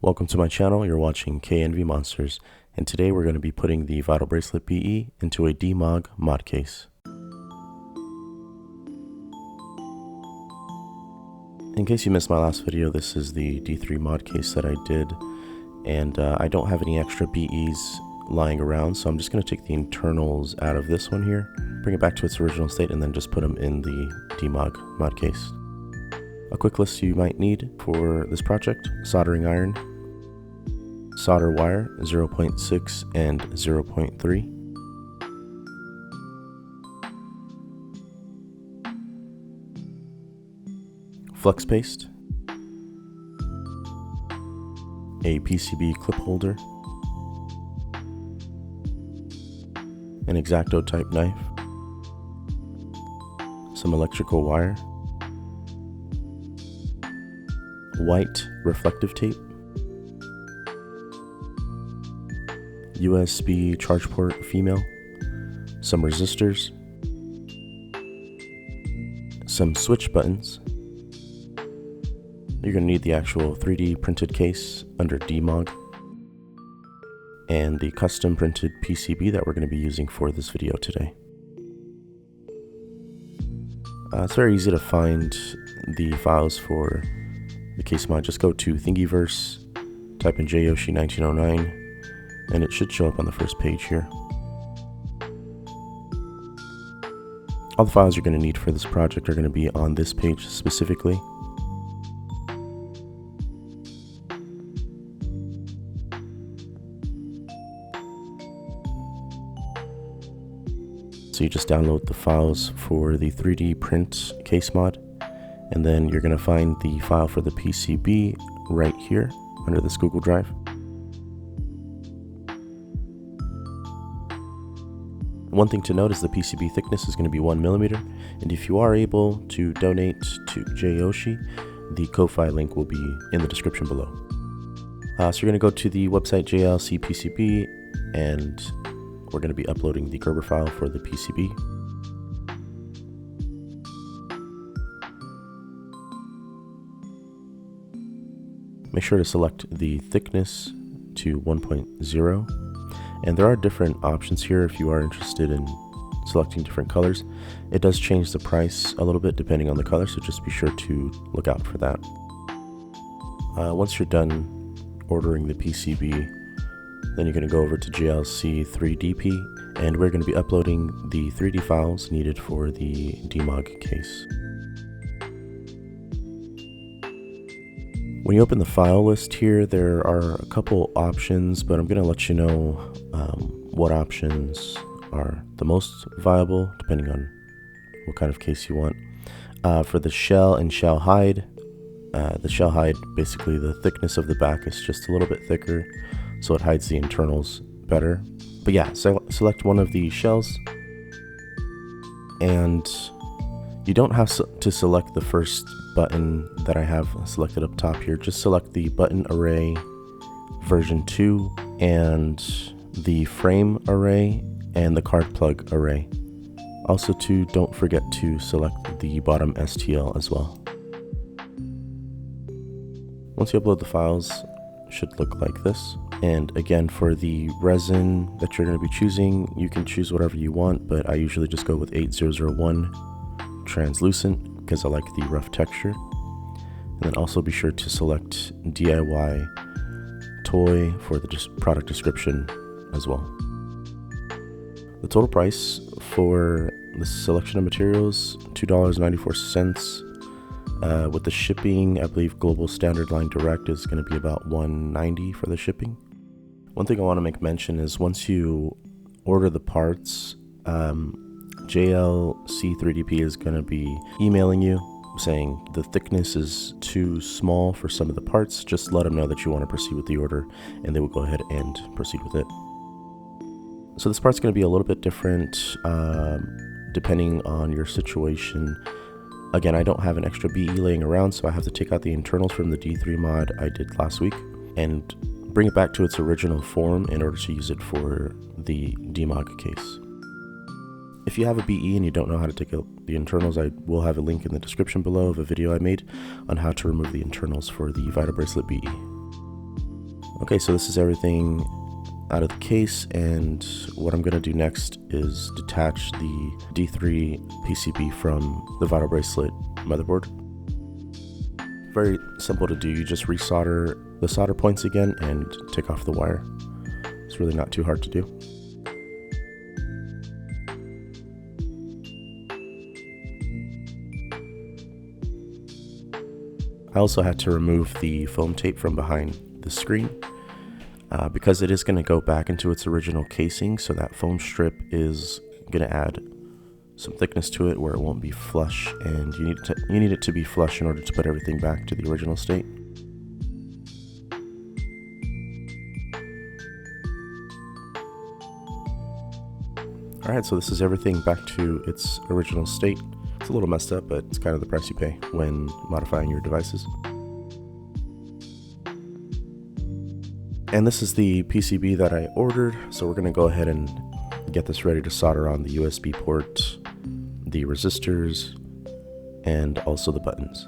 Welcome to my channel. You're watching KNV Monsters, and today we're going to be putting the Vital Bracelet BE into a D-Mog mod case. In case you missed my last video, this is the D3 mod case that I did, and I don't have any extra BEs lying around, so I'm just going to take the internals out of this one here, bring it back to its original state, and then just put them in the D-Mog mod case. A quick list you might need for this project: soldering iron, solder wire 0.6 and 0.3, flux paste, a PCB clip holder, an X-Acto type knife, some electrical wire, white reflective tape, USB charge port female, some resistors, some switch buttons. You're going to need the actual 3D printed case under D-Mog, and the custom printed PCB that we're going to be using for this video today. It's very easy to find the files for the case mod. Just go to Thingiverse, type in jyoshi 1909, and it should show up on the first page here. All the files you're going to need for this project are going to be on this page specifically. So you just download the files for the 3D print case mod, and then you're going to find the file for the PCB right here under this Google Drive. One thing to note is the PCB thickness is going to be 1mm, and if you are able to donate to jyoshi, the Ko-Fi link will be in the description below. So you're going to go to the website JLC PCB, and we're going to be uploading the Gerber file for the PCB. Make sure to select the thickness to 1.0. And there are different options here if you are interested in selecting different colors. It does change the price a little bit depending on the color, so just be sure to look out for that. Once you're done ordering the PCB, then you're going to go over to JLC 3DP, and we're going to be uploading the 3D files needed for the D-Mog case. When you open the file list here, there are a couple options, but I'm going to let you know what options are the most viable depending on what kind of case you want. For the shell and shell hide, basically the thickness of the back is just a little bit thicker, so it hides the internals better. But yeah, select one of the shells, and you don't have to select the first button that I have selected up top here. Just select the button array version 2 and the frame array and the card plug array. Also too, don't forget to select the bottom STL as well. Once you upload the files, it should look like this. And again, for the resin that you're going to be choosing, you can choose whatever you want, but I usually just go with 8001 translucent because I like the rough texture. And then also be sure to select DIY toy for the product description as well. The total price for the selection of materials, $2.94. With the shipping, I believe Global Standard Line Direct is going to be about $1.90 for the shipping. One thing I want to make mention is once you order the parts, JLC3DP is going to be emailing you saying the thickness is too small for some of the parts. Just let them know that you want to proceed with the order, and they will go ahead and proceed with it. So this part's going to be a little bit different depending on your situation. Again, I don't have an extra BE laying around, so I have to take out the internals from the D3 mod I did last week and bring it back to its original form in order to use it for the D-Mog case. If you have a BE and you don't know how to take out the internals, I will have a link in the description below of a video I made on how to remove the internals for the Vital Bracelet BE. Okay, so this is everything out of the case, and what I'm going to do next is detach the D3 PCB from the Vital Bracelet motherboard. Very simple to do. You just resolder the solder points again and take off the wire. It's really not too hard to do. I also had to remove the foam tape from behind the screen because it is going to go back into its original casing, so that foam strip is going to add some thickness to it where it won't be flush, and you need it to be flush in order to put everything back to the original state. Alright, so this is everything back to its original state. It's a little messed up, but it's kind of the price you pay when modifying your devices. And this is the PCB that I ordered, so we're going to go ahead and get this ready to solder on the USB port, the resistors, and also the buttons.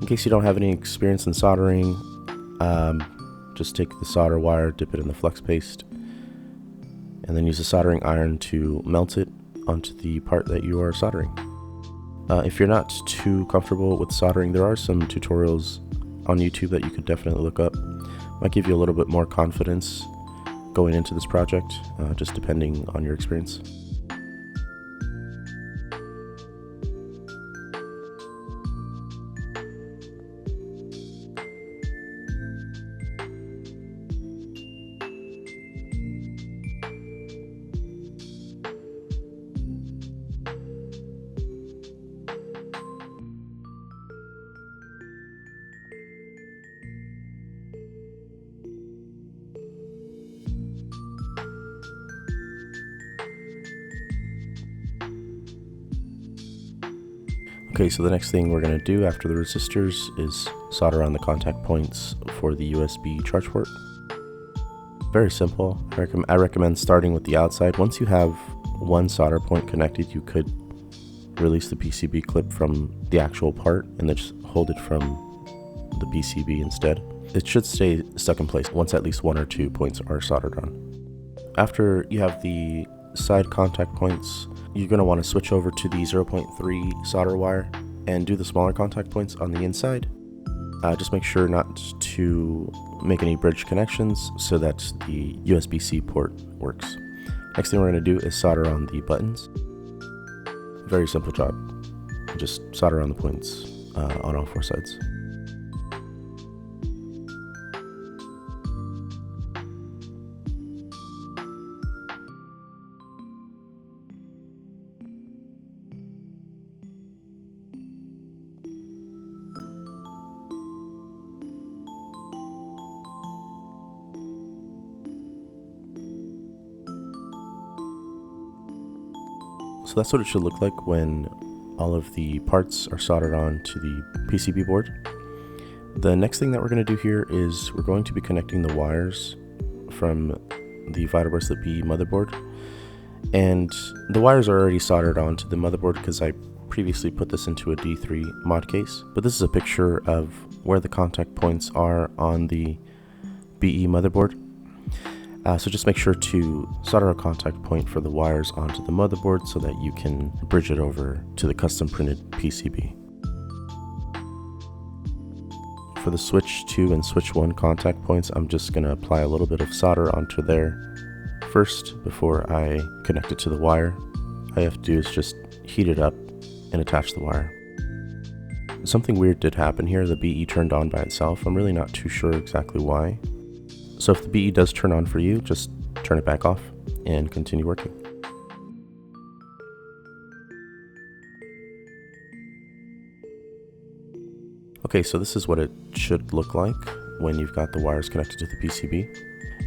In case you don't have any experience in soldering, just take the solder wire, dip it in the flux paste, and then use a soldering iron to melt it onto the part that you are soldering. If you're not too comfortable with soldering, there are some tutorials on YouTube that you could definitely look up. Might give you a little bit more confidence going into this project, just depending on your experience. Okay, so the next thing we're going to do after the resistors is solder on the contact points for the USB charge port. Very simple. I recommend starting with the outside. Once you have one solder point connected, you could release the PCB clip from the actual part and then just hold it from the PCB instead. It should stay stuck in place once at least one or two points are soldered on. After you have the side contact points, you're going to want to switch over to the 0.3 solder wire and do the smaller contact points on the inside. Just make sure not to make any bridge connections so that the USB-C port works. Next thing we're going to do is solder on the buttons. Very simple job. Just solder on the points on all four sides. So that's what it should look like when all of the parts are soldered on to the PCB board. The next thing that we're going to do here is we're going to be connecting the wires from the Vital Bracelet B motherboard. And the wires are already soldered onto the motherboard because I previously put this into a D3 mod case. But this is a picture of where the contact points are on the BE motherboard. So just make sure to solder a contact point for the wires onto the motherboard so that you can bridge it over to the custom printed PCB. For the switch 2 and switch 1 contact points, I'm just going to apply a little bit of solder onto there first before I connect it to the wire. All you have to do is just heat it up and attach the wire. Something weird did happen here. The BE turned on by itself. I'm really not too sure exactly why. So if the BE does turn on for you, just turn it back off and continue working. Okay, so this is what it should look like when you've got the wires connected to the PCB.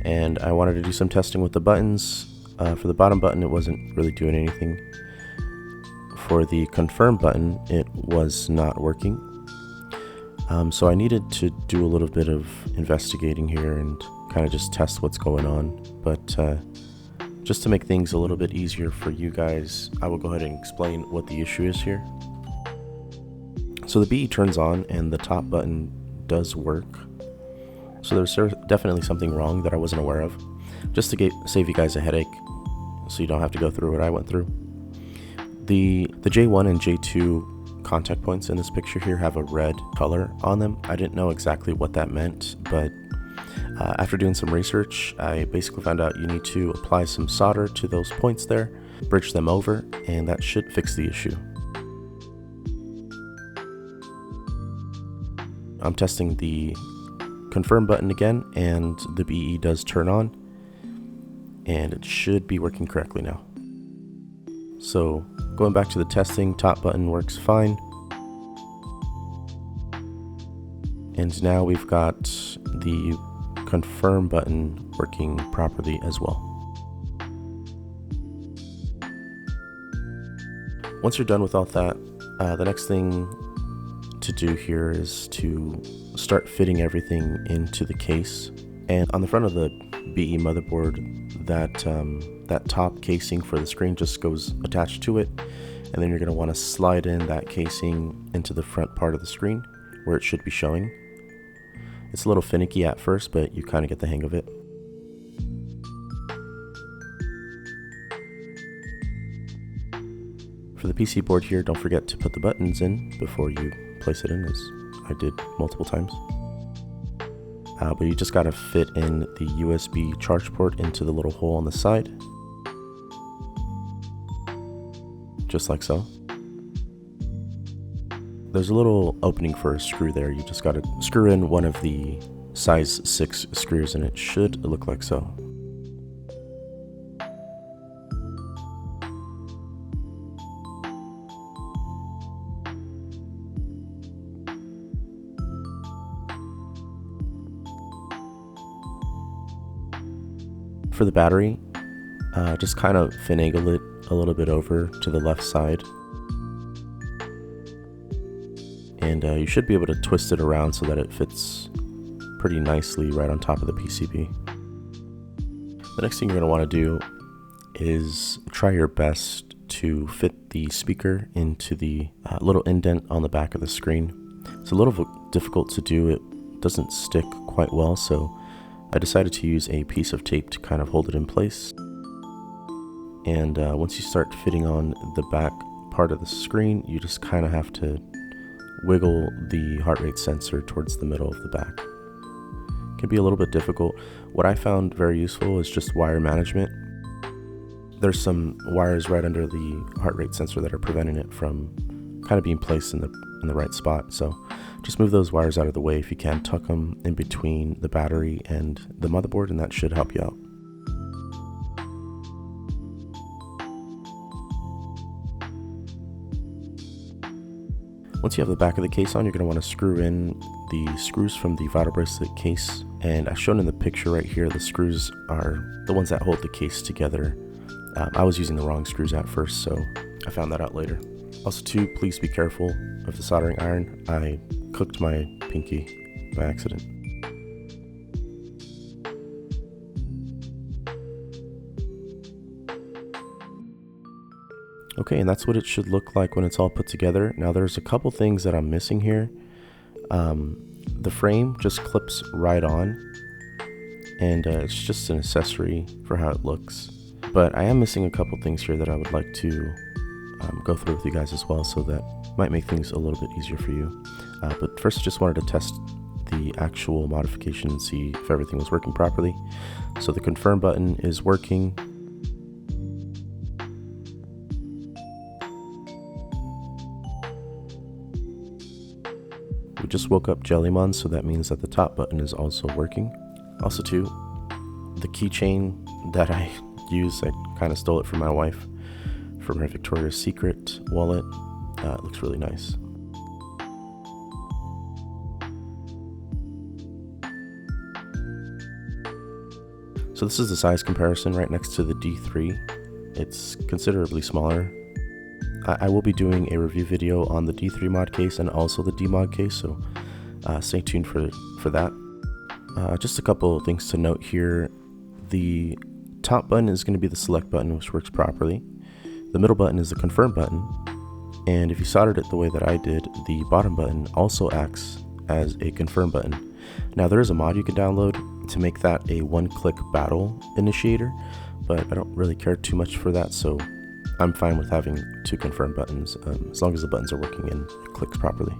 And I wanted to do some testing with the buttons. For the bottom button, it wasn't really doing anything. For the confirm button, it was not working. So I needed to do a little bit of investigating here and kind of just test what's going on. But just to make things a little bit easier for you guys, I will go ahead and explain what the issue is here. So the BE turns on and the top button does work. So there's definitely something wrong that I wasn't aware of. Just to save you guys a headache, so you don't have to go through what I went through. The J1 and J2 contact points in this picture here have a red color on them. I didn't know exactly what that meant, but after doing some research, I basically found out you need to apply some solder to those points there, bridge them over, and that should fix the issue. I'm testing the confirm button again, and the BE does turn on, and it should be working correctly now. So going back to the testing, top button works fine. And now we've got the confirm button working properly as well. Once you're done with all that, the next thing to do here is to start fitting everything into the case. And on the front of the BE motherboard, that top casing for the screen just goes attached to it, and then you're going to want to slide in that casing into the front part of the screen where it should be showing. It's a little finicky at first, but you kind of get the hang of it. For the PC board here, don't forget to put the buttons in before you place it in, as I did multiple times. But you just got to fit in the USB charge port into the little hole on the side, just like so. There's a little opening for a screw there. You just got to screw in one of the size 6 screws, and it should look like so. For the battery, just kind of finagle it a little bit over to the left side, and you should be able to twist it around so that it fits pretty nicely right on top of the PCB. The next thing you're going to want to do is try your best to fit the speaker into the little indent on the back of the screen. It's a little difficult to do. It doesn't stick quite well, so I decided to use a piece of tape to kind of hold it in place. And once you start fitting on the back part of the screen, you just kind of have to wiggle the heart rate sensor towards the middle of the back. It can be a little bit difficult. What I found very useful is just wire management. There's some wires right under the heart rate sensor that are preventing it from kind of being placed in the right spot. So just move those wires out of the way if you can. Tuck them in between the battery and the motherboard, and that should help you out. Once you have the back of the case on, you're going to want to screw in the screws from the Vital Bracelet case. And as shown in the picture right here, the screws are the ones that hold the case together. I was using the wrong screws at first, so I found that out later. Also too, please be careful of the soldering iron. I cooked my pinky by accident. Okay, and that's what it should look like when it's all put together. Now there's a couple things that I'm missing here. The frame just clips right on, and it's just an accessory for how it looks. But I am missing a couple things here that I would like to go through with you guys as well, so that might make things a little bit easier for you. But first I just wanted to test the actual modification and see if everything was working properly. So the confirm button is working. We just woke up Jellymon, so that means that the top button is also working. Also too, the keychain that I use, I kind of stole it from my wife from her Victoria's Secret wallet. It looks really nice. So So this is the size comparison right next to the D3. It's considerably smaller. I will be doing a review video on the D3 mod case and also the D-Mog case, so stay tuned for that. Just a couple of things to note here. The top button is going to be the select button, which works properly. The middle button is the confirm button, and if you soldered it the way that I did, the bottom button also acts as a confirm button. Now there is a mod you can download to make that a one-click battle initiator, but I don't really care too much for that, so I'm fine with having two confirm buttons as long as the buttons are working and it clicks properly.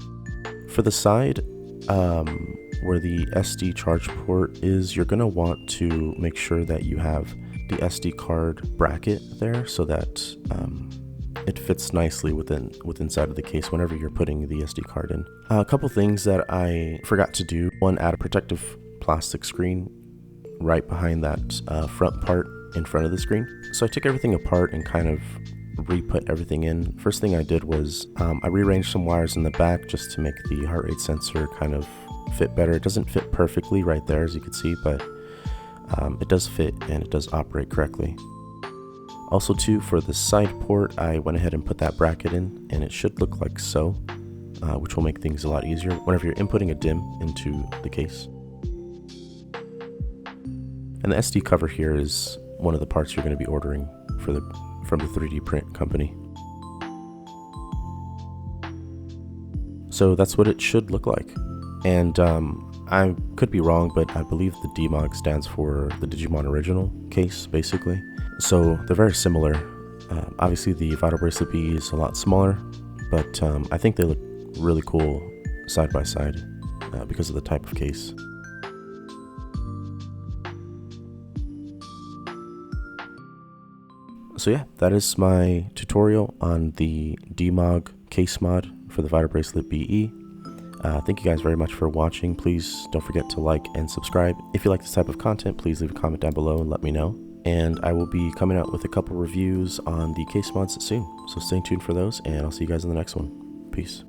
For the side where the SD charge port is, you're going to want to make sure that you have the SD card bracket there so that it fits nicely inside of the case whenever you're putting the SD card in. A couple things that I forgot to do. One, add a protective plastic screen right behind that front part in front of the screen. So I took everything apart and kind of re-put everything in. First thing I did was I rearranged some wires in the back just to make the heart rate sensor kind of fit better. It doesn't fit perfectly right there, as you can see, but it does fit and it does operate correctly. Also too, for the side port, I went ahead and put that bracket in, and it should look like so, which will make things a lot easier whenever you're inputting a DIMM into the case. And the SD cover here is one of the parts you're going to be ordering from the 3D print company. So that's what it should look like. And I could be wrong, but I believe the D-Mog stands for the Digimon Original case, basically. So they're very similar. Obviously the Vital Bracelet BE is a lot smaller, but I think they look really cool side by side because of the type of case. So yeah, that is my tutorial on the D-Mog case mod for the Vital Bracelet BE. Thank you guys very much for watching. Please don't forget to like and subscribe. If you like this type of content, please leave a comment down below and let me know. And I will be coming out with a couple reviews on the case mods soon. So stay tuned for those, and I'll see you guys in the next one. Peace.